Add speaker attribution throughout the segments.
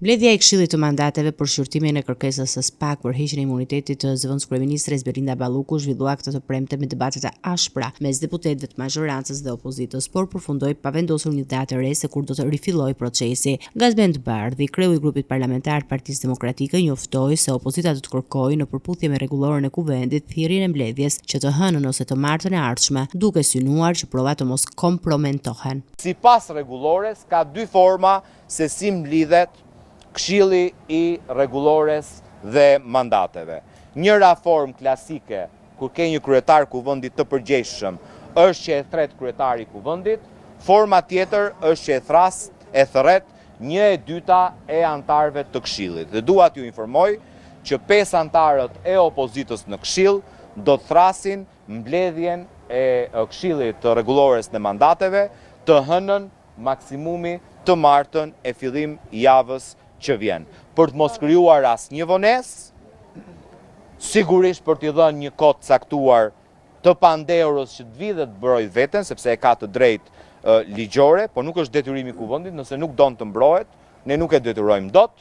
Speaker 1: Mbledhja e Këshillit të Mandateve për shqyrtimin e kërkesës së SPAK për heqjen e imunitetit të zëvendës kryeministres Belinda Balluku zhvillua këtë të premte me debate të ashpra mes deputetëve të majorancës dhe opozitës, por përfundoi pa vendosur një datë re se kur do të rifillojë procesi. Gazbend Bardhi, kreu i grupit parlamentar të Partisë Demokratike, njoftoi se opozita do të kërkojë në përputhje me rregulloren e kuvendit thirrjen e mbledhjes që të hënën ose të martën e ardhshme, duke synuar që provat të mos kompromentohen.
Speaker 2: Sipas rregullores ka dy forma se si mblidhet Këshilli i Rregullores dhe Mandateve. Njëra formë klasike, kur ke një kryetar kuvendit të përgjegjshëm, është që e thret kryetari i kuvendit, forma tjetër është që e thret 1/2 e antarëve të Këshillit. Dhe dua t'ju informoj që 5 antarët e opozitës në Këshill do të thrasin mbledhjen e Këshillit të Rregullores dhe Mandateve të hënën maksimumi të martën e fillim javës që vjen, për të mos krijuar asnjë vonesë, sigurisht për t'i dhënë një kohë të caktuar të pandehurës që të vi dhe të mbrojë veten, sepse e ka të drejtë ligjore, por nuk është detyrimi i kuvendit, nëse nuk don të mbrohet, ne nuk e detyrojmë dot,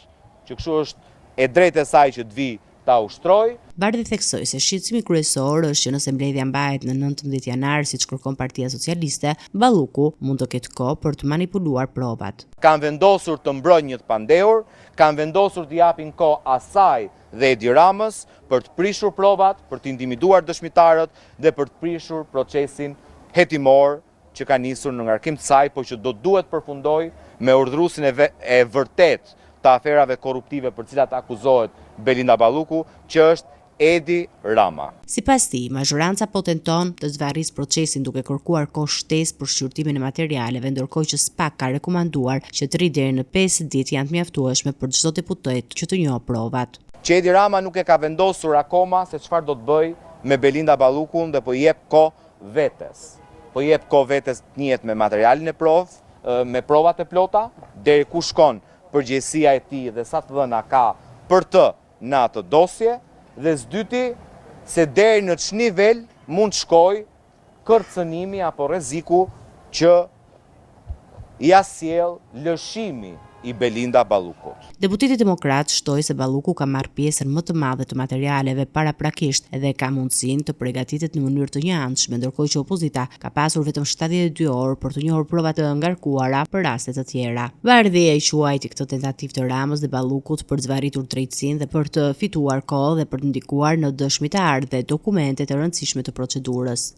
Speaker 2: që kështu është e drejtë e saj që të vi ta ushtrojë.
Speaker 1: Bardhi theksoi se shqetësimi kryesor është që nëse mbledhja mbahet në 19 janar siç kërkon Partia Socialiste, Balluku mund të ketë kohë për të manipuluar provat.
Speaker 2: Kanë vendosur të mbrojnë një të pandehur, kanë vendosur të japin kohë asaj dhe Edi Ramës për të prishur provat, për të intimiduar dëshmitarët dhe për të prishur procesin hetimor që ka nisur në ngarkim të saj, por që do duhet përfundoj me urdhëruesin e vërtet të aferave korruptive për cilat akuzohet Belinda Balluku, që është Edi Rama.
Speaker 1: Sipas tij, majoranca po tenton të zvarrisë procesin duke kërkuar kohë shtesë për shqyrtimin e materialeve, ndërkohë që SPAK ka rekomanduar që 3 deri në 5 ditë janë të mjaftueshme për çdo deputet që të njohë provat.
Speaker 2: Që Edi Rama nuk e ka vendosur akoma se çfarë do të bëjë me Belinda Ballukun dhe po i jep kohë vetes. Po i jep kohë vetes të njihet me materialin e provë, me provat e plota, deri ku shkon përgjegjësia e tij dhe sa të dhëna ka për të në atë dosje, dhe s'dyti se deri në ç'nivel mund shkoj kërcënimi apo rreziku që ja sjell lëshimi i Belinda Ballukut.
Speaker 1: Deputeti demokrat shtoi se Balluku ka marrë pjesën më të madhe të materialeve paraprakisht dhe ka mundësinë të përgatitet në mënyrë të njëanshme, ndërkohë që opozita ka pasur vetëm 72 orë për të njohur prova të ngarkuara për raste të tjera. Bardhi e quajti këtë tentativë të Ramës dhe Ballukut për të zvarritur drejtësinë dhe për të fituar kohë dhe për të ndikuar në dëshmitar dhe dokumente të rëndësishme të procedurës.